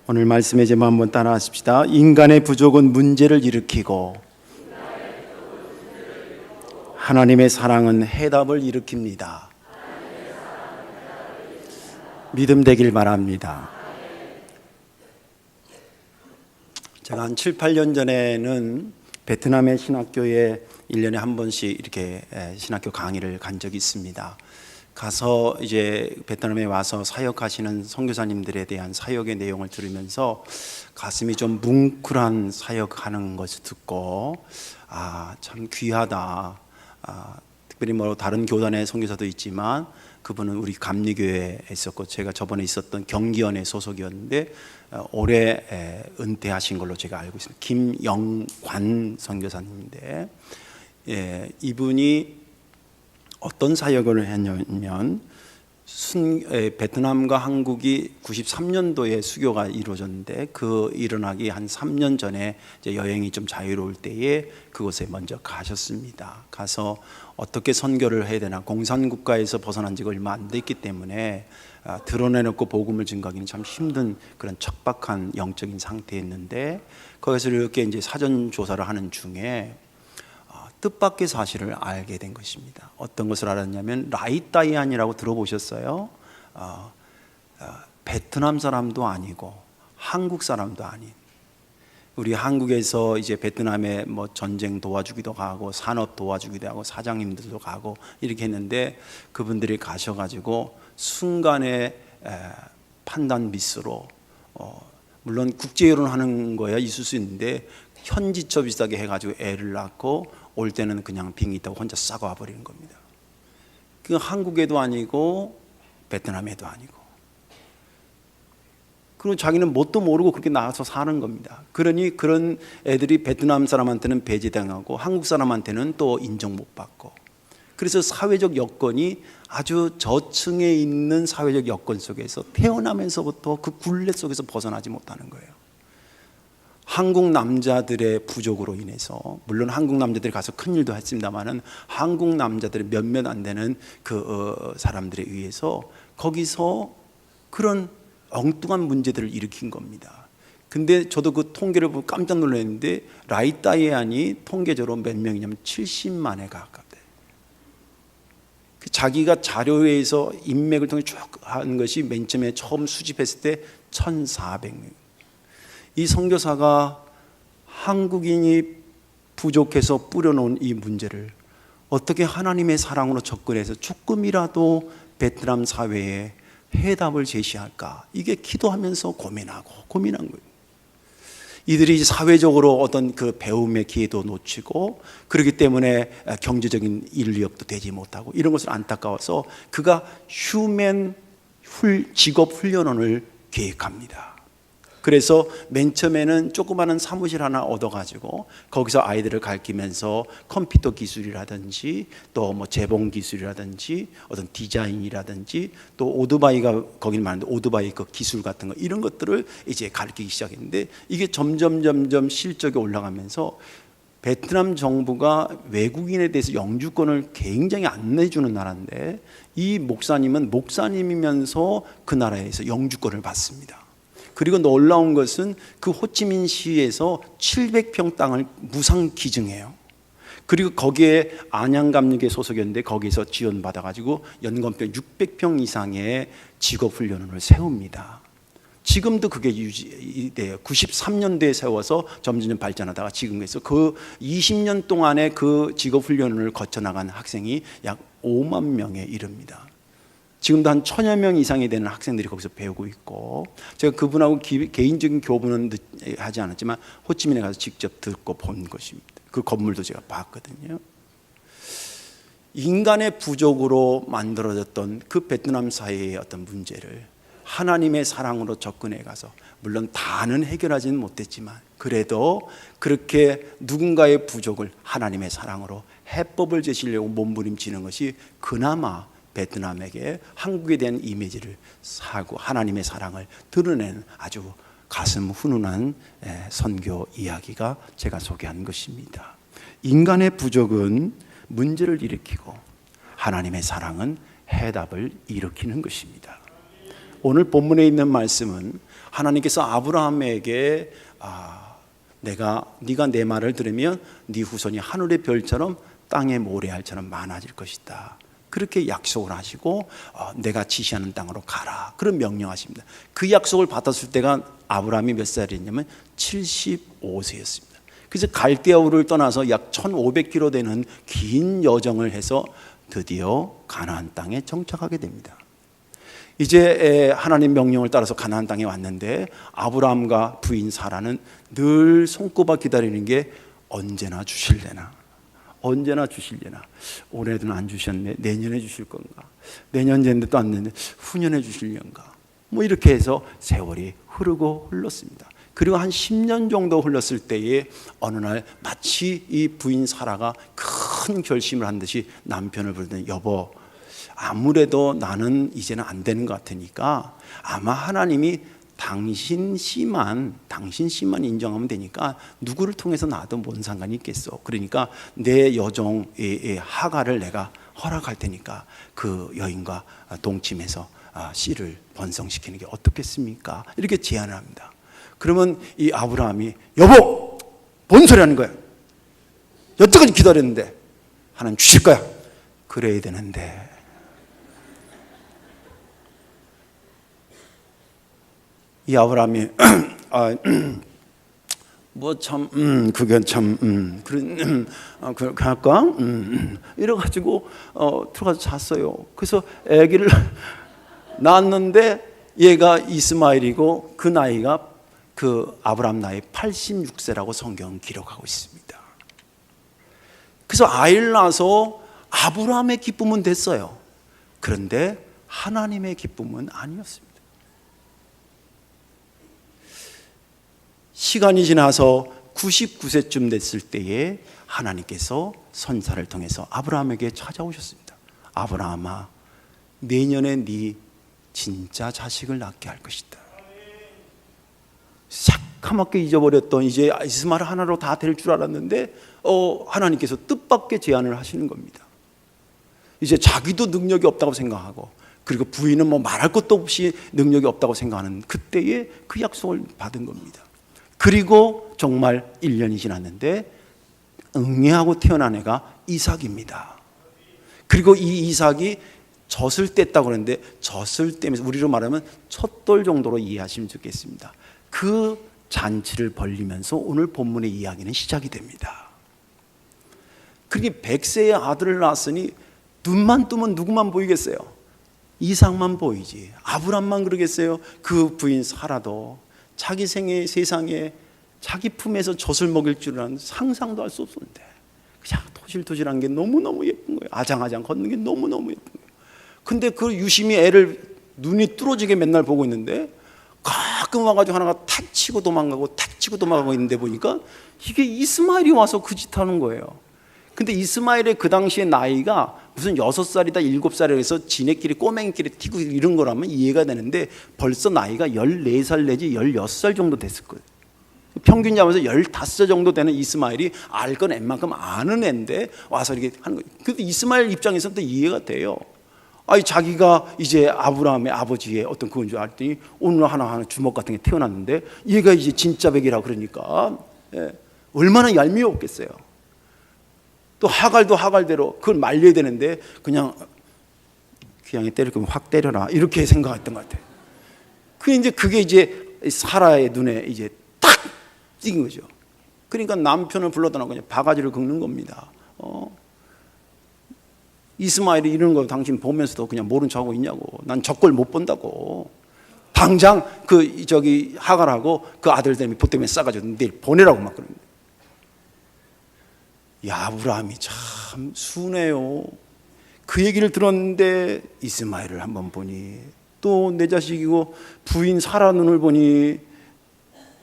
오늘 말씀의 제목 한번 따라하십시다. 인간의 부족은 문제를 일으키고 하나님의 사랑은 해답을 일으킵니다. 믿음 되길 바랍니다. 제가 한 7, 8년 전에는 베트남의 신학교에 1년에 한 번씩 이렇게 신학교 강의를 간 적이 있습니다. 가서 이제 베트남에 와서 사역하시는 선교사님들에 대한 사역의 내용을 들으면서 가슴이 좀 뭉클한 사역하는 것을 듣고 참 귀하다. 특별히 뭐 다른 교단의 선교사도 있지만 그분은 우리 감리교회에 있었고 제가 저번에 있었던 경기연의 소속이었는데 올해 은퇴하신 걸로 제가 알고 있습니다. 김영관 선교사님인데 이분이 어떤 사역을 했냐면 베트남과 한국이 93년도에 수교가 이루어졌는데 그 일어나기 한 3년 전에 이제 여행이 좀 자유로울 때에 그곳에 먼저 가셨습니다. 가서 어떻게 선교를 해야 되나, 공산국가에서 벗어난 지가 얼마 안 됐기 때문에 드러내놓고 복음을 증거하기는 참 힘든 그런 척박한 영적인 상태였는데 거기서 이렇게 이제 사전 조사를 하는 중에 뜻밖의 사실을 알게 된 것입니다. 어떤 것을 알았냐면 라이따이안이라고 들어보셨어요? 베트남 사람도 아니고 한국 사람도 아닌, 우리 한국에서 이제 베트남에 뭐 전쟁 도와주기도 가고 산업 도와주기도 하고 사장님들도 가고 이렇게 했는데 그분들이 가셔가지고 순간에 판단 미스로 물론 국제 결혼하는 거야 있을 수 있는데 현지처 비슷하게 해가지고 애를 낳고 올 때는 그냥 빙이 있다고 혼자 싸고 와버리는 겁니다. 그 한국에도 아니고 베트남에도 아니고, 그리고 자기는 뭣도 모르고 그렇게 나가서 사는 겁니다. 그러니 그런 애들이 베트남 사람한테는 배제당하고 한국 사람한테는 또 인정 못 받고, 그래서 사회적 여건이 아주 저층에 있는 사회적 여건 속에서 태어나면서부터 그 굴레 속에서 벗어나지 못하는 거예요. 한국 남자들의 부족으로 인해서, 물론 한국 남자들이 가서 큰일도 했습니다만은 한국 남자들의 몇몇 안 되는 그 사람들에 의해서 거기서 그런 엉뚱한 문제들을 일으킨 겁니다. 근데 저도 그 통계를 보고 깜짝 놀랐는데 라이따이안이 통계적으로 몇 명이냐면 70만에 가깝대. 자기가 자료에서 인맥을 통해 쭉 한 것이 맨 처음에 처음 수집했을 때 1,400명. 이 선교사가 한국인이 부족해서 뿌려놓은 이 문제를 어떻게 하나님의 사랑으로 접근해서 조금이라도 베트남 사회에 해답을 제시할까, 이게 기도하면서 고민한 거예요. 이들이 사회적으로 어떤 그 배움의 기회도 놓치고 그렇기 때문에 경제적인 인력도 되지 못하고 이런 것을 안타까워서 그가 휴먼 직업 훈련원을 계획합니다. 그래서 맨 처음에는 조그마한 사무실 하나 얻어가지고 거기서 아이들을 가르치면서 컴퓨터 기술이라든지 또 뭐 재봉 기술이라든지 어떤 디자인이라든지 또 오토바이가 거기는 많은데 오토바이 그 기술 같은 거 이런 것들을 이제 가르치기 시작했는데 이게 점점 실적이 올라가면서 베트남 정부가 외국인에 대해서 영주권을 굉장히 안 내주는 나라인데 이 목사님은 목사님이면서 그 나라에서 영주권을 받습니다. 그리고 놀라운 것은 그 호치민시에서 700평 땅을 무상 기증해요. 그리고 거기에 안양감리교회 소속이었는데 거기서 지원받아가지고 연건평 600평 이상의 직업훈련원을 세웁니다. 지금도 그게 유지돼요. 93년도에 세워서 점점 발전하다가 지금에서 그 20년 동안에 그 직업훈련을 거쳐나간 학생이 약 5만 명에 이릅니다. 지금도 한 1,000여 명 이상이 되는 학생들이 거기서 배우고 있고, 제가 그분하고 개인적인 교분은 하지 않았지만 호치민에 가서 직접 듣고 본 것입니다. 그 건물도 제가 봤거든요. 인간의 부족으로 만들어졌던 그 베트남 사회의 어떤 문제를 하나님의 사랑으로 접근해 가서, 물론 다는 해결하지는 못했지만 그래도 그렇게 누군가의 부족을 하나님의 사랑으로 해법을 제시하려고 몸부림치는 것이 그나마 베트남에게 한국에 대한 이미지를 사고 하나님의 사랑을 드러내는 아주 가슴 훈훈한 선교 이야기가 제가 소개한 것입니다. 인간의 부족은 문제를 일으키고 하나님의 사랑은 해답을 일으키는 것입니다. 오늘 본문에 있는 말씀은 하나님께서 아브라함에게 네가 내 말을 들으면 네 후손이 하늘의 별처럼 땅의 모래알처럼 많아질 것이다. 그렇게 약속을 하시고 내가 지시하는 땅으로 가라. 그런 명령하십니다. 그 약속을 받았을 때가 아브라함이 몇 살이었냐면 75세였습니다. 그래서 갈대아우를 떠나서 약 1500km 되는 긴 여정을 해서 드디어 가나안 땅에 정착하게 됩니다. 이제 하나님 명령을 따라서 가나안 땅에 왔는데 아브라함과 부인 사라는 늘 손꼽아 기다리는 게 언제나 주실래나, 언제나 주실래나. 올해는 안 주셨네. 내년에 주실 건가? 내년 됐는데 또 안 됐는데 후년에 주실련가? 뭐 이렇게 해서 세월이 흐르고 흘렀습니다. 그리고 한 10년 정도 흘렀을 때에 어느 날 마치 이 부인 사라가 큰 결심을 한 듯이 남편을 부르더니 여보, 아무래도 나는 이제는 안 되는 것 같으니까 아마 하나님이 당신 씨만 인정하면 되니까 누구를 통해서 나도 뭔 상관이 있겠어. 그러니까 내 여종의 하가를 내가 허락할 테니까 그 여인과 동침해서 씨를 번성시키는 게 어떻겠습니까? 이렇게 제안을 합니다. 그러면 이 아브라함이 여보, 뭔 소리 하는 거야? 여태까지 기다렸는데 하나님 주실 거야. 그래야 되는데. 이 아브라함이 뭐 참 그게 참 그렇게 할까? 이래가지고 들어가서 잤어요. 그래서 아기를 낳았는데 얘가 이스마엘이고 그 나이가 그 아브라함 나이 86세라고 성경은 기록하고 있습니다. 그래서 아이를 낳아서 아브라함의 기쁨은 됐어요. 그런데 하나님의 기쁨은 아니었습니다. 시간이 지나서 99세쯤 됐을 때에 하나님께서 선사를 통해서 아브라함에게 찾아오셨습니다. 아브라함아, 내년에 네 진짜 자식을 낳게 할 것이다. 새카맣게 잊어버렸던 이제 이스마엘 하나로 다 될 줄 알았는데 하나님께서 뜻밖의 제안을 하시는 겁니다. 이제 자기도 능력이 없다고 생각하고 그리고 부인은 뭐 말할 것도 없이 능력이 없다고 생각하는 그때에 그 약속을 받은 겁니다. 그리고 정말 1년이 지났는데 응애하고 태어난 애가 이삭입니다. 그리고 이 이삭이 젖을 뗐다고 그러는데 젖을 떼면서 우리로 말하면 첫 돌 정도로 이해하시면 좋겠습니다. 그 잔치를 벌리면서 오늘 본문의 이야기는 시작이 됩니다. 그렇게 100세의 아들을 낳았으니 눈만 뜨면 누구만 보이겠어요? 이삭만 보이지. 아브람만 그러겠어요? 그 부인 사라도 자기 세상에 자기 품에서 젖을 먹일 줄은 상상도 할 수 없었는데 그냥 토실토실한 게 너무너무 예쁜 거예요. 아장아장 걷는 게 너무너무 예쁜 거예요. 근데 그 유심히 애를 눈이 뚫어지게 맨날 보고 있는데 가끔 와가지고 하나가 탁 치고 도망가고 있는데 보니까 이게 이스마엘이 와서 그 짓 하는 거예요. 근데 이스마엘의 그 당시의 나이가 무슨 6살이다 7살이라 해서 지네끼리 꼬맹이끼리 튀고 이런 거라면 이해가 되는데 벌써 나이가 14살 내지 16살 정도 됐을 거예요. 평균 잡아서 15살 정도 되는 이스마엘이 알 건 웬만큼 아는 애인데 와서 이렇게 하는 거예요. 근데 이스마엘 입장에서는 또 이해가 돼요. 아니 자기가 이제 아브라함의 아버지의 어떤 그건 줄 알았더니 오늘 하나 주먹 같은 게 태어났는데 얘가 이제 진짜 백이라 그러니까 얼마나 얄미웠겠어요. 또 하갈도 하갈대로 그걸 말려야 되는데 그냥 귀양에 때릴 거면 확 때려라 이렇게 생각했던 것 같아요. 그게 이제 사라의 눈에 이제 탁 찍은 거죠. 그러니까 남편을 불러다가 그냥 바가지를 긁는 겁니다. 이스마엘이 이러는 거 당신 보면서도 그냥 모른 척하고 있냐고. 난 저걸 못 본다고. 당장 하갈하고 그 아들 때문에 보태면 싸가지고 내일 보내라고 막 그러는 거예요. 아브라함이 참 순해요. 그 얘기를 들었는데 이스마엘을 한번 보니 또 내 자식이고 부인 사라 눈을 보니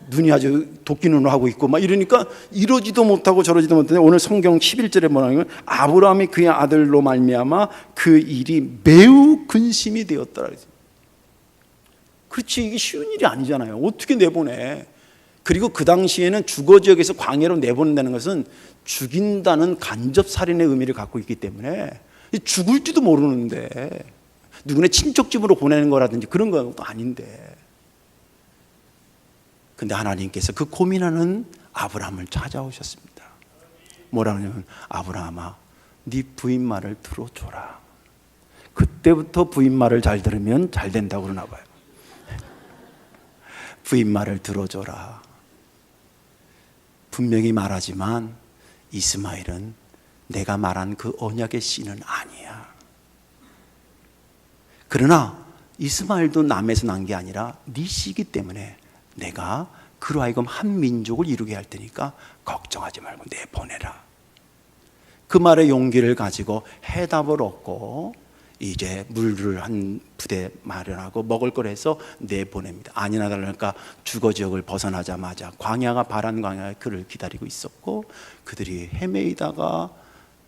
눈이 아주 도끼 눈을 하고 있고 막 이러니까 이러지도 못하고 저러지도 못하는데 오늘 성경 11절에 뭐라냐면 아브라함이 그의 아들로 말미암아 그 일이 매우 근심이 되었더라. 그렇지, 이게 쉬운 일이 아니잖아요. 어떻게 내보내? 그리고 그 당시에는 주거 지역에서 광야로 내보낸다는 것은 죽인다는 간접 살인의 의미를 갖고 있기 때문에 죽을지도 모르는데 누구네 친척 집으로 보내는 거라든지 그런 것도 아닌데 근데 하나님께서 그 고민하는 아브라함을 찾아오셨습니다. 뭐라 그러냐면 아브라함아 네 부인 말을 들어줘라. 그때부터 부인 말을 잘 들으면 잘 된다고 그러나 봐요. 부인 말을 들어줘라. 분명히 말하지만 이스마엘은 내가 말한 그 언약의 씨는 아니야. 그러나 이스마엘도 남에서 난 게 아니라 네 씨이기 때문에 내가 그로 하여금 한 민족을 이루게 할 테니까 걱정하지 말고 내보내라. 그 말의 용기를 가지고 해답을 얻고 이제 물을 한 부대 마련하고 먹을 걸 해서 내보냅니다. 아니나 다를까 주거 지역을 벗어나자마자 광야가 바란 광야에 그를 기다리고 있었고 그들이 헤매이다가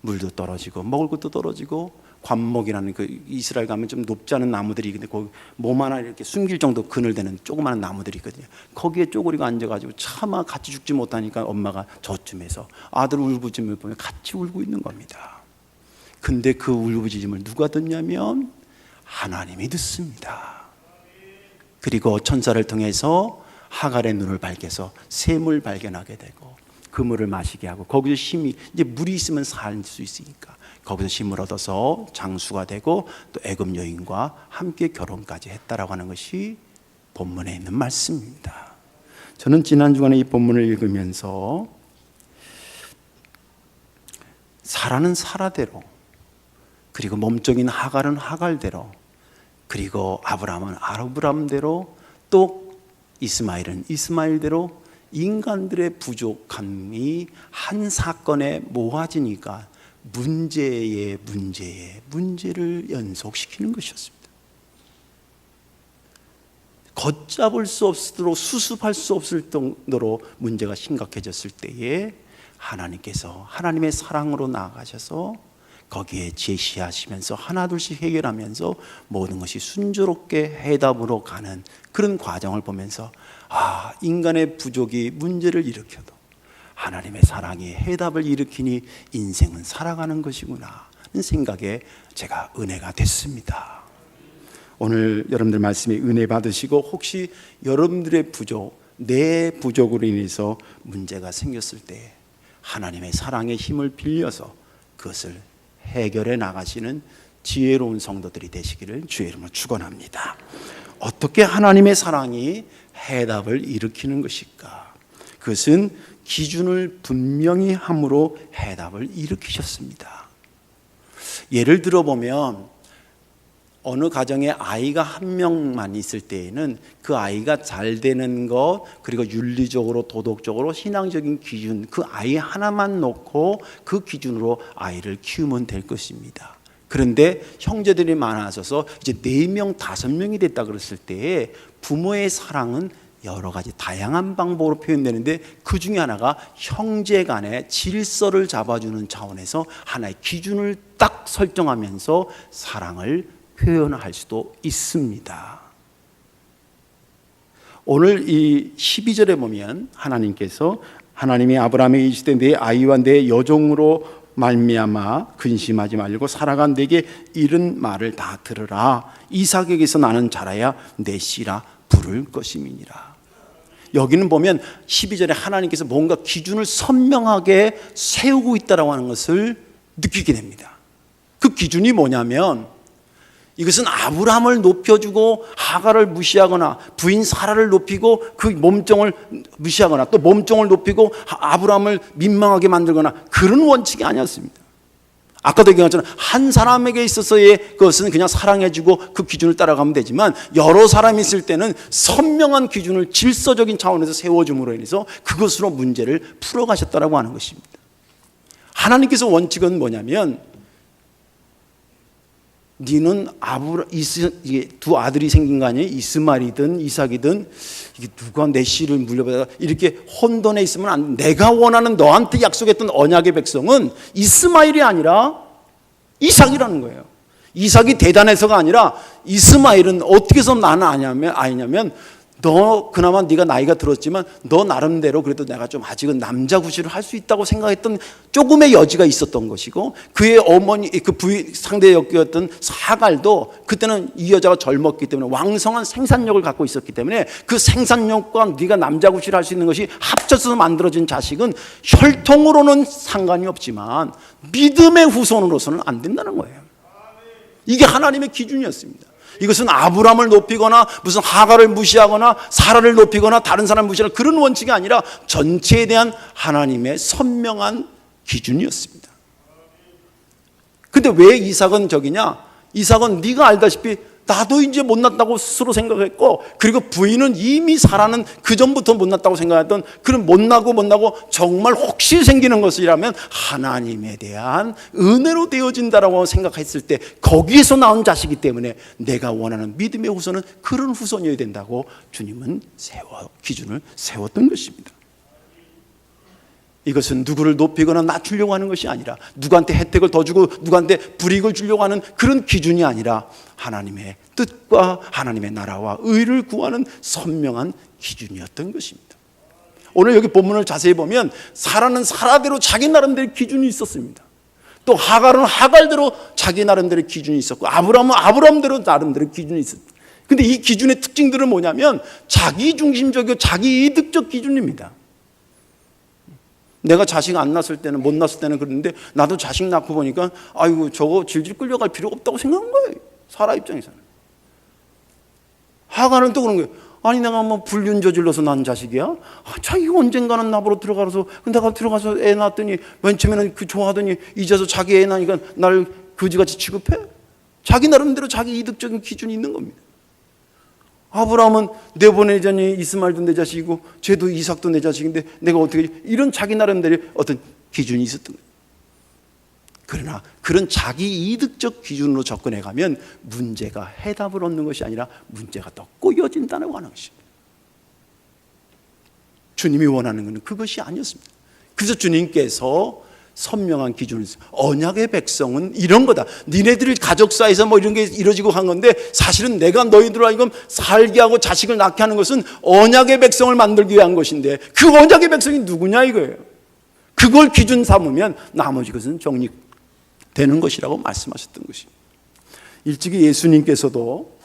물도 떨어지고 먹을 것도 떨어지고 관목이라는 그 이스라엘 가면 좀 높지 않은 나무들이 근데 거기 몸 하나 이렇게 숨길 정도 그늘되는 조그마한 나무들이 있거든요. 거기에 쪼그리고 앉아가지고 차마 같이 죽지 못하니까 엄마가 저쯤에서 아들 울부짖음을 보면 같이 울고 있는 겁니다. 근데 그 울부짖음을 누가 듣냐면 하나님이 듣습니다. 그리고 천사를 통해서 하갈의 눈을 밝혀서 샘을 발견하게 되고 그 물을 마시게 하고 거기서 힘이 이제 물이 있으면 살 수 있으니까 거기서 힘을 얻어서 장수가 되고 또 애굽 여인과 함께 결혼까지 했다라고 하는 것이 본문에 있는 말씀입니다. 저는 지난 주간에 이 본문을 읽으면서 사라는 사라대로 그리고 몸종인 하갈은 하갈대로 그리고 아브라함은 아브라함대로 또 이스마엘은 이스마엘대로 인간들의 부족함이 한 사건에 모아지니까 문제의 문제를 연속시키는 것이었습니다. 걷잡을 수 없도록 수습할 수 없을 정도로 문제가 심각해졌을 때에 하나님께서 하나님의 사랑으로 나아가셔서 거기에 제시하시면서 하나둘씩 해결하면서 모든 것이 순조롭게 해답으로 가는 그런 과정을 보면서 인간의 부족이 문제를 일으켜도 하나님의 사랑이 해답을 일으키니 인생은 살아가는 것이구나 하는 생각에 제가 은혜가 됐습니다. 오늘 여러분들 말씀에 은혜 받으시고 혹시 여러분들의 부족, 내 부족으로 인해서 문제가 생겼을 때 하나님의 사랑의 힘을 빌려서 그것을 해결해 나가시는 지혜로운 성도들이 되시기를 주의 이름으로 축원합니다. 어떻게 하나님의 사랑이 해답을 일으키는 것일까? 그것은 기준을 분명히 함으로 해답을 일으키셨습니다. 예를 들어보면 어느 가정에 아이가 한 명만 있을 때에는 그 아이가 잘 되는 것 그리고 윤리적으로 도덕적으로 신앙적인 기준 그 아이 하나만 놓고 그 기준으로 아이를 키우면 될 것입니다. 그런데 형제들이 많아져서 이제 4명, 5명이 됐다 그랬을 때에 부모의 사랑은 여러 가지 다양한 방법으로 표현되는데 그 중에 하나가 형제 간의 질서를 잡아주는 차원에서 하나의 기준을 딱 설정하면서 사랑을 표현할 수도 있습니다. 오늘 이 12절에 보면 하나님께서 하나님이 아브라함에게 이르시되 내 아이와 내 여종으로 말미암아 근심하지 말고 사라가 내게 이른 말을 다 들으라. 이삭에게서 나는 자라야 내 씨라 부를 것임이니라. 여기는 보면 12절에 하나님께서 뭔가 기준을 선명하게 세우고 있다고 하는 것을 느끼게 됩니다. 그 기준이 뭐냐면 이것은 아브라함을 높여주고 하갈을 무시하거나 부인 사라를 높이고 그 몸종을 무시하거나 또 몸종을 높이고 아브라함을 민망하게 만들거나 그런 원칙이 아니었습니다. 아까도 얘기했잖아요. 한 사람에게 있어서의 그것은 그냥 사랑해주고 그 기준을 따라가면 되지만 여러 사람이 있을 때는 선명한 기준을 질서적인 차원에서 세워줌으로 인해서 그것으로 문제를 풀어가셨다라고 하는 것입니다. 하나님께서 원칙은 뭐냐면 니는 두 아들이 생긴 거 아니에요? 이스마엘이든 이삭이든 이게 누가 내 씨를 물려받아 이렇게 혼돈에 있으면 안 돼. 내가 원하는 너한테 약속했던 언약의 백성은 이스마엘이 아니라 이삭이라는 거예요. 이삭이 대단해서가 아니라 이스마엘은 어떻게 해서 나는 아니냐면 너 그나마 네가 나이가 들었지만 너 나름대로 그래도 내가 좀 아직은 남자 구실을 할 수 있다고 생각했던 조금의 여지가 있었던 것이고, 그의 어머니 그 부인 상대였던 하갈도 그때는 이 여자가 젊었기 때문에 왕성한 생산력을 갖고 있었기 때문에 그 생산력과 네가 남자 구실을 할 수 있는 것이 합쳐서 만들어진 자식은 혈통으로는 상관이 없지만 믿음의 후손으로서는 안 된다는 거예요. 이게 하나님의 기준이었습니다. 이것은 아브라함을 높이거나 무슨 하갈을 무시하거나 사라를 높이거나 다른 사람을 무시하는 그런 원칙이 아니라 전체에 대한 하나님의 선명한 기준이었습니다. 근데 왜 이삭은 저기냐? 이삭은 네가 알다시피 나도 이제 못났다고 스스로 생각했고, 그리고 부인은 이미 사라는 그 전부터 못났다고 생각했던 그런 못나고 정말 혹시 생기는 것이라면 하나님에 대한 은혜로 되어진다라고 생각했을 때 거기에서 나온 자식이기 때문에 내가 원하는 믿음의 후손은 그런 후손이어야 된다고 주님은 기준을 세웠던 것입니다. 이것은 누구를 높이거나 낮추려고 하는 것이 아니라, 누구한테 혜택을 더 주고 누구한테 불이익을 주려고 하는 그런 기준이 아니라 하나님의 뜻과 하나님의 나라와 의를 구하는 선명한 기준이었던 것입니다. 오늘 여기 본문을 자세히 보면 사라는 사라대로 자기 나름대로 기준이 있었습니다. 또 하갈은 하갈대로 자기 나름대로 기준이 있었고, 아브라함은 아브라함대로 나름대로 기준이 있었습니다. 근데 이 기준의 특징들은 뭐냐면 자기 중심적이고 자기 이득적 기준입니다. 내가 자식 안 낳았을 때는, 못 낳았을 때는 그랬는데 나도 자식 낳고 보니까 아이고 저거 질질 끌려갈 필요가 없다고 생각한 거예요. 사라 입장에서는. 하갈은 또 그런 거예요. 아니 내가 뭐 불륜 저질러서 낳은 자식이야? 자기가 언젠가는 나보러 들어가서, 내가 들어가서 애 낳았더니 맨 처음에는 그 좋아하더니 이제서 자기 애 낳으니까 날 거지같이 취급해? 자기 나름대로 자기 이득적인 기준이 있는 겁니다. 아브라함은 내보내자니 이스마엘도 내 자식이고 쟤도 이삭도 내 자식인데 내가 어떻게, 이런 자기 나름대로 어떤 기준이 있었던 거예요. 그러나 그런 자기 이득적 기준으로 접근해 가면 문제가 해답을 얻는 것이 아니라 문제가 더 꼬여진다고 하는 것입니다. 주님이 원하는 것은 그것이 아니었습니다. 그래서 주님께서 선명한 기준을 있어요. 언약의 백성은 이런 거다. 니네들 가족 사이에서 뭐 이런 게 이루어지고 한 건데, 사실은 내가 너희들과 이건 살게 하고 자식을 낳게 하는 것은 언약의 백성을 만들기 위한 것인데, 그 언약의 백성이 누구냐 이거예요. 그걸 기준 삼으면 나머지 것은 정립되는 것이라고 말씀하셨던 것입니다. 일찍이 예수님께서도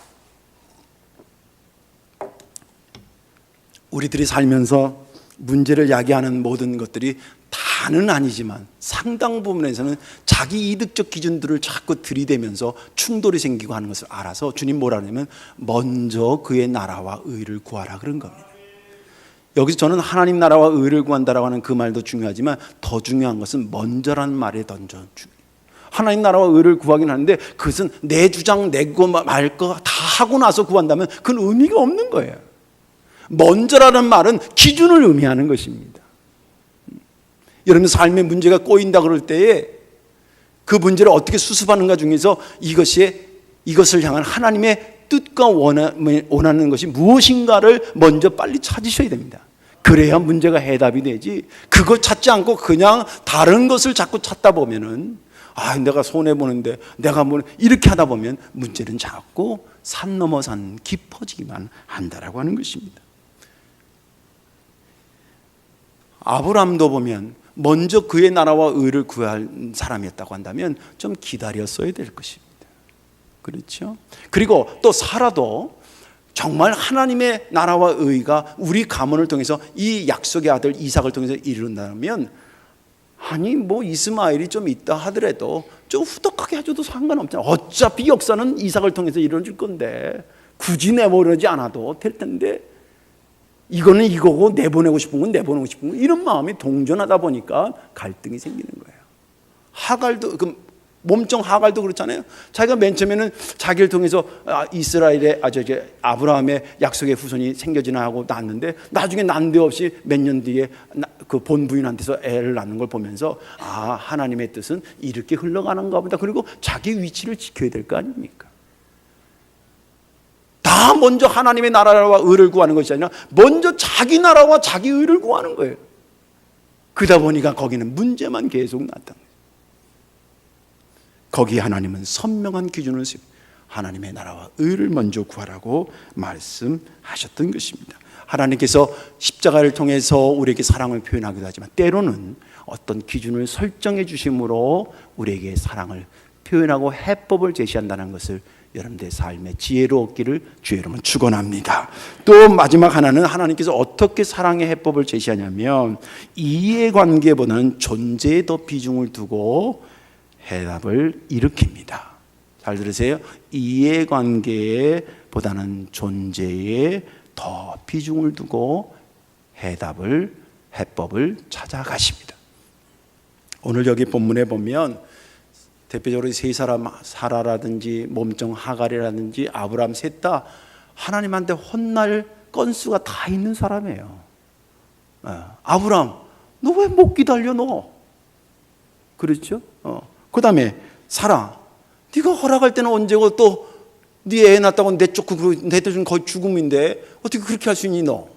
우리들이 살면서 문제를 야기하는 모든 것들이 다는 아니지만 상당 부분에서는 자기 이득적 기준들을 자꾸 들이대면서 충돌이 생기고 하는 것을 알아서 주님 뭐라 하냐면 먼저 그의 나라와 의를 구하라 그런 겁니다. 여기서 저는 하나님 나라와 의를 구한다라고 하는 그 말도 중요하지만 더 중요한 것은 먼저라는 말에 던져 중요해요. 하나님 나라와 의를 구하긴 하는데 그것은 내 주장 내고 말 거 다 하고 나서 구한다면 그건 의미가 없는 거예요. 먼저라는 말은 기준을 의미하는 것입니다. 여러분 삶의 문제가 꼬인다 그럴 때에 그 문제를 어떻게 수습하는가 중에서 이것을 향한 하나님의 뜻과 원하는 것이 무엇인가를 먼저 빨리 찾으셔야 됩니다. 그래야 문제가 해답이 되지, 그거 찾지 않고 그냥 다른 것을 자꾸 찾다 보면은 내가 손해보는데 내가 뭐 이렇게 하다 보면 문제는 자꾸 산 넘어 산 깊어지기만 한다라고 하는 것입니다. 아브라함도 보면 먼저 그의 나라와 의를 구할 사람이었다고 한다면 좀 기다렸어야 될 것입니다. 그렇죠? 그리고 또 사라도 정말 하나님의 나라와 의가 우리 가문을 통해서 이 약속의 아들 이삭을 통해서 이룬다면, 아니 뭐 이스마엘이 좀 있다 하더라도 좀 후덕하게 해줘도 상관없잖아. 어차피 역사는 이삭을 통해서 이루어질 건데 굳이 내보내지 않아도 될 텐데, 이거는 이거고 내보내고 싶은 건 내보내고 싶은 건, 이런 마음이 동전하다 보니까 갈등이 생기는 거예요. 하갈도 몸종 하갈도 그렇잖아요. 자기가 맨 처음에는 자기를 통해서 이스라엘의 아브라함의 약속의 후손이 생겨지나 하고 낳았는데, 나중에 난데없이 몇 년 뒤에 그 본부인한테서 애를 낳는 걸 보면서 하나님의 뜻은 이렇게 흘러가는가 보다. 그리고 자기 위치를 지켜야 될 거 아닙니까? 다 먼저 하나님의 나라와 의를 구하는 것이 아니라 먼저 자기 나라와 자기 의를 구하는 거예요. 그러다 보니까 거기는 문제만 계속 나타나요. 거기에 하나님은 선명한 기준을 세우고, 하나님의 나라와 의를 먼저 구하라고 말씀하셨던 것입니다. 하나님께서 십자가를 통해서 우리에게 사랑을 표현하기도 하지만 때로는 어떤 기준을 설정해 주심으로 우리에게 사랑을 표현하고 해법을 제시한다는 것을 여러분들의 삶의 지혜로 얻기를 주의 이름으로 축원합니다. 또 마지막 하나는 하나님께서 어떻게 사랑의 해법을 제시하냐면 이해관계보다는 존재에 더 비중을 두고 해답을 일으킵니다. 잘 들으세요. 이해관계보다는 존재에 더 비중을 두고 해법을 찾아가십니다. 오늘 여기 본문에 보면 대표적으로 세 사람, 사라라든지 몸종 하갈이라든지 아브라함 셋 다 하나님한테 혼날 건수가 다 있는 사람이에요. 아브라함, 너 왜 못 기다려 너? 그렇죠? 그 다음에 사라, 네가 허락할 때는 언제고 또 네 애 낳았다고 내 뜻은 거의 죽음인데 어떻게 그렇게 할 수 있니 너?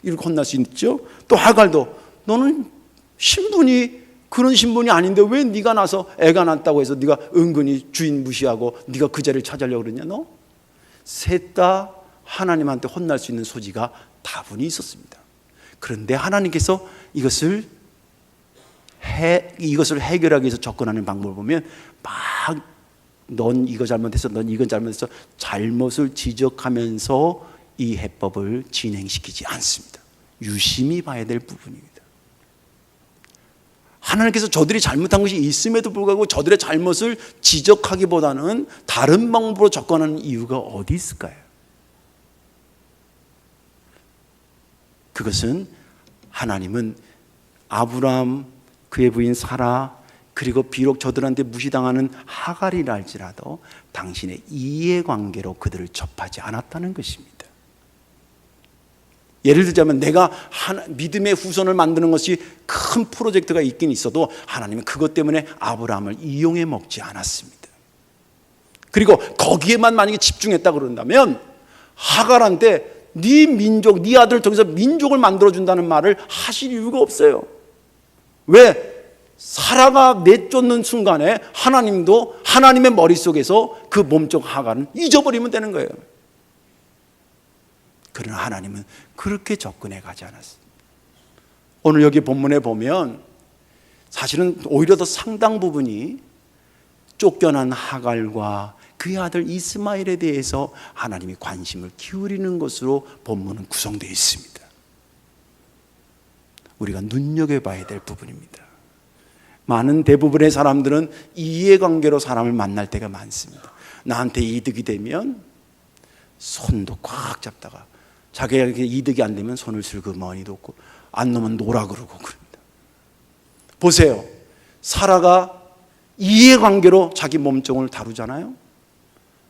이렇게 혼날 수 있죠? 또 하갈도 너는 신분이 그런 신분이 아닌데 왜 네가 나서 애가 낳았다고 해서 네가 은근히 주인 무시하고 네가 그 자리를 찾으려고 그러냐 너? 셋 다 하나님한테 혼날 수 있는 소지가 다분히 있었습니다. 그런데 하나님께서 이것을 해결하기 위해서 접근하는 방법을 보면 막 넌 이거 잘못했어, 넌 이건 잘못했어, 잘못을 지적하면서 이 해법을 진행시키지 않습니다. 유심히 봐야 될 부분입니다. 하나님께서 저들이 잘못한 것이 있음에도 불구하고 저들의 잘못을 지적하기보다는 다른 방법으로 접근하는 이유가 어디 있을까요? 그것은 하나님은 아브라함, 그의 부인 사라, 그리고 비록 저들한테 무시당하는 하갈이라 할지라도 당신의 이해관계로 그들을 접하지 않았다는 것입니다. 예를 들자면 내가 믿음의 후손을 만드는 것이 큰 프로젝트가 있긴 있어도 하나님은 그것 때문에 아브라함을 이용해 먹지 않았습니다. 그리고 거기에만 만약에 집중했다 그런다면 하갈한테 네 민족, 네 아들을 통해서 민족을 만들어준다는 말을 하실 이유가 없어요. 왜? 사라가 내쫓는 순간에 하나님도 하나님의 머릿속에서 그 몸종 하갈은 잊어버리면 되는 거예요. 그러나 하나님은 그렇게 접근해 가지 않았습니다. 오늘 여기 본문에 보면 사실은 오히려 더 상당 부분이 쫓겨난 하갈과 그의 아들 이스마엘에 대해서 하나님이 관심을 기울이는 것으로 본문은 구성되어 있습니다. 우리가 눈여겨봐야 될 부분입니다. 많은 대부분의 사람들은 이해관계로 사람을 만날 때가 많습니다. 나한테 이득이 되면 손도 꽉 잡다가 자기에게 이득이 안 되면 손을 슬그머니 놓고 안 놓으면 놓으라 그러고 그럽니다. 보세요. 사라가 이해관계로 자기 몸종을 다루잖아요.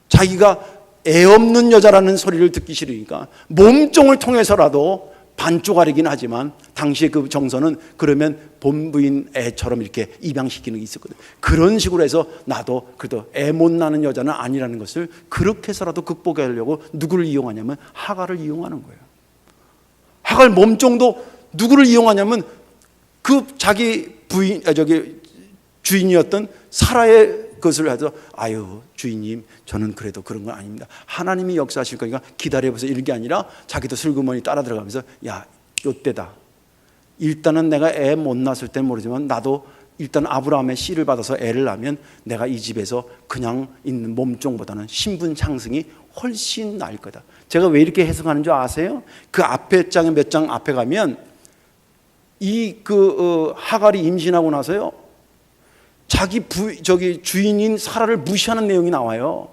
자기가 애 없는 여자라는 소리를 듣기 싫으니까 몸종을 통해서라도 반쪽알이긴 하지만 당시의 그 정서는 그러면 본부인 애처럼 이렇게 입양시키는 게 있었거든요. 그런 식으로 해서 나도 그래도 애 못 낳는 여자는 아니라는 것을 그렇게 해서라도 극복하려고 누구를 이용하냐면 하갈을 이용하는 거예요. 하갈 몸종도 누구를 이용하냐면 그 자기 부인, 주인이었던 사라의 것을 해서 아유 주인님 저는 그래도 그런 건 아닙니다. 하나님이 역사하실 거니까 기다려보세요. 이런 게 아니라 자기도 슬그머니 따라 들어가면서 야 요때다. 일단은 내가 애 못 낳았을 땐 모르지만 나도 일단 아브라함의 씨를 받아서 애를 낳으면 내가 이 집에서 그냥 있는 몸종보다는 신분 상승이 훨씬 나을 거다. 제가 왜 이렇게 해석하는 줄 아세요? 그 앞에 장에 몇 장 앞에 가면 하갈이 임신하고 나서요. 자기 주인인 사라를 무시하는 내용이 나와요.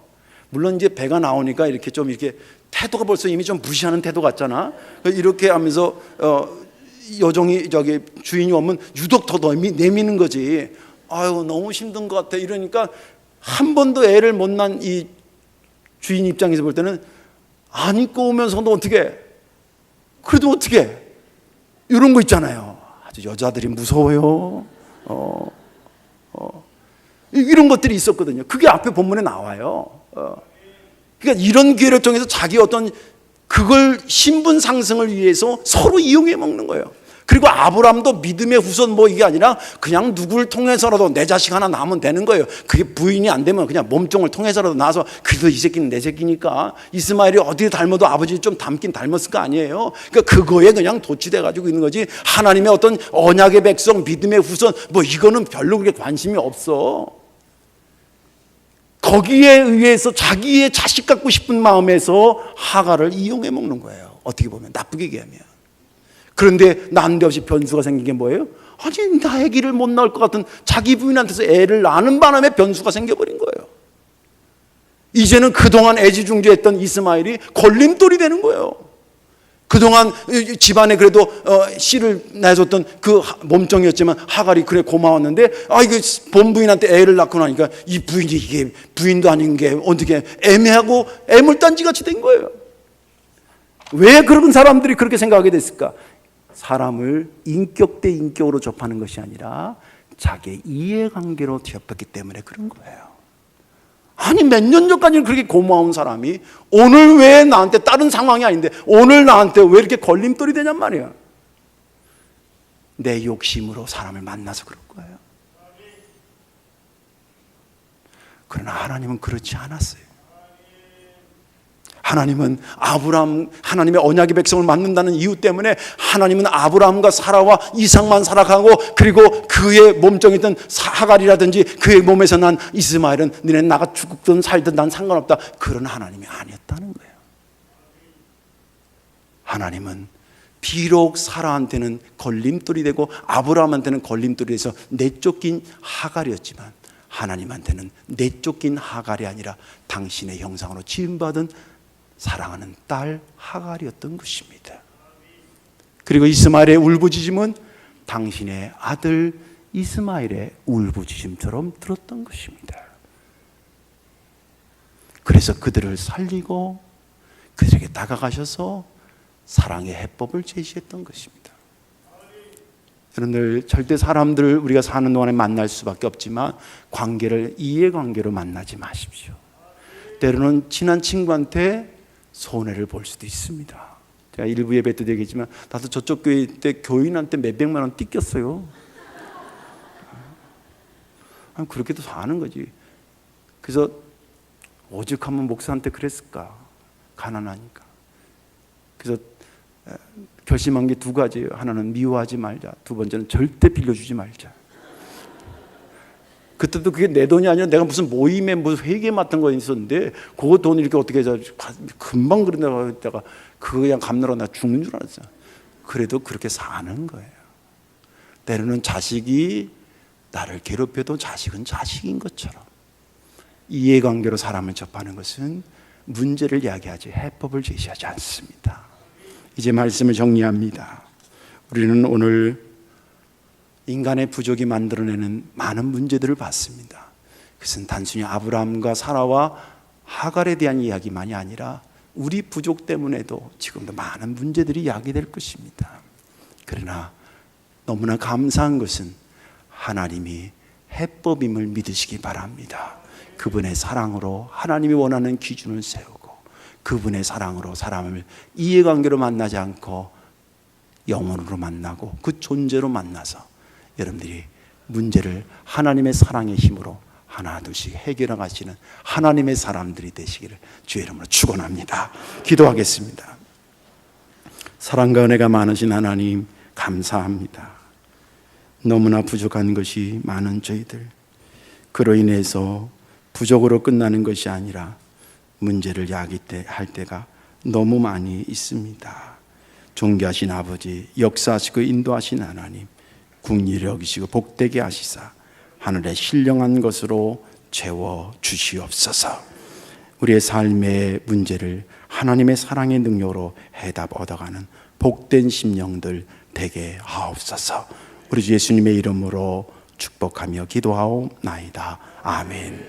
물론 이제 배가 나오니까 이렇게 좀 이렇게 태도가 벌써 이미 좀 무시하는 태도 같잖아. 이렇게 하면서 여종이 주인이 오면 유독 더 내미는 거지. 아유 너무 힘든 것 같아. 이러니까 한 번도 애를 못 낳은 이 주인 입장에서 볼 때는 안 입고 오면서도 어떻게? 그래도 어떻게? 이런 거 있잖아요. 아주 여자들이 무서워요. 이런 것들이 있었거든요. 그게 앞에 본문에 나와요. 그러니까 이런 기회를 통해서 자기 어떤 그걸 신분 상승을 위해서 서로 이용해 먹는 거예요. 그리고 아브라함도 믿음의 후손 뭐 이게 아니라 그냥 누구를 통해서라도 내 자식 하나 낳으면 되는 거예요. 그게 부인이 안 되면 그냥 몸종을 통해서라도 낳아서 그래도 이 새끼는 내 새끼니까 이스마엘이 어디를 닮아도 아버지 좀 닮긴 닮았을 거 아니에요. 그러니까 그거에 그냥 도취돼 가지고 있는 거지. 하나님의 어떤 언약의 백성, 믿음의 후손 뭐 이거는 별로 그렇게 관심이 없어. 거기에 의해서 자기의 자식 갖고 싶은 마음에서 하갈을 이용해 먹는 거예요. 어떻게 보면 나쁘게 얘기하면. 그런데 난데없이 변수가 생긴 게 뭐예요? 아니 나의 길을 못 낳을 것 같은 자기 부인한테서 애를 낳는 바람에 변수가 생겨버린 거예요. 이제는 그동안 애지중지했던 이스마엘이 걸림돌이 되는 거예요. 그동안 집안에 그래도 씨를 내줬던 그 몸종이었지만 하갈이 그래 고마웠는데 이거 본부인한테 애를 낳고 나니까 이 부인이 이게 부인도 아닌 게 어떻게 애매하고 애물단지 같이 된 거예요. 왜 그런 사람들이 그렇게 생각하게 됐을까? 사람을 인격 대 인격으로 접하는 것이 아니라 자기의 이해관계로 접했기 때문에 그런 거예요. 아니 몇 년 전까지는 그렇게 고마운 사람이 오늘 왜 나한테 다른 상황이 아닌데 오늘 나한테 왜 이렇게 걸림돌이 되냔 말이야. 내 욕심으로 사람을 만나서 그럴 거예요. 그러나 하나님은 그렇지 않았어요. 하나님은 하나님의 언약의 백성을 만든다는 이유 때문에 하나님은 아브라함과 사라와 이삭만 살아가고 그리고 그의 몸종에 있던 하갈이라든지 그의 몸에서 난 이스마엘은 너네 나가 죽든 살든 난 상관없다. 그런 하나님이 아니었다는 거예요. 하나님은 비록 사라한테는 걸림돌이 되고 아브라함한테는 걸림돌이 돼서 내쫓긴 하갈이었지만 하나님한테는 내쫓긴 하갈이 아니라 당신의 형상으로 지음받은 사랑하는 딸 하갈이었던 것입니다. 그리고 이스마엘의 울부짖음은 당신의 아들 이스마엘의 울부짖음처럼 들었던 것입니다. 그래서 그들을 살리고 그들에게 다가가셔서 사랑의 해법을 제시했던 것입니다. 여러분들 절대 사람들을 우리가 사는 동안에 만날 수밖에 없지만 관계를 이해관계로 만나지 마십시오. 때로는 친한 친구한테 손해를 볼 수도 있습니다. 제가 일부 예배 때도 얘기했지만 나도 저쪽 교회 때 교인한테 몇백만 원 뜯겼어요. 그렇게도 사는 거지. 그래서 오죽하면 목사한테 그랬을까? 가난하니까. 그래서 결심한 게 두 가지예요. 하나는 미워하지 말자. 두 번째는 절대 빌려주지 말자. 그때도 그게 내 돈이 아니라 내가 무슨 모임에 무슨 회계 맡은 거 있었는데 그거 돈 이렇게 어떻게 해서 금방 그런다고 했다가 그거 그냥 갚느라고 나 죽는 줄 알았어요. 그래도 그렇게 사는 거예요. 때로는 자식이 나를 괴롭혀도 자식은 자식인 것처럼 이해관계로 사람을 접하는 것은 문제를 이야기하지 해법을 제시하지 않습니다. 이제 말씀을 정리합니다. 우리는 오늘 인간의 부족이 만들어내는 많은 문제들을 봤습니다. 그것은 단순히 아브라함과 사라와 하갈에 대한 이야기만이 아니라 우리 부족 때문에도 지금도 많은 문제들이 야기될 것입니다. 그러나 너무나 감사한 것은 하나님이 해법임을 믿으시기 바랍니다. 그분의 사랑으로 하나님이 원하는 기준을 세우고 그분의 사랑으로 사람을 이해관계로 만나지 않고 영혼으로 만나고 그 존재로 만나서 여러분들이 문제를 하나님의 사랑의 힘으로 하나 둘씩 해결해 가시는 하나님의 사람들이 되시기를 주의 이름으로 축원합니다. 기도하겠습니다. 사랑과 은혜가 많으신 하나님 감사합니다. 너무나 부족한 것이 많은 저희들, 그로 인해서 부족으로 끝나는 것이 아니라 문제를 야기할 때가 너무 많이 있습니다. 존귀하신 아버지, 역사하시고 인도하신 하나님, 국리를 여기시고 복되게 하시사 하늘의 신령한 것으로 채워 주시옵소서. 우리의 삶의 문제를 하나님의 사랑의 능력으로 해답 얻어가는 복된 심령들 되게 하옵소서. 우리 주 예수님의 이름으로 축복하며 기도하옵나이다. 아멘.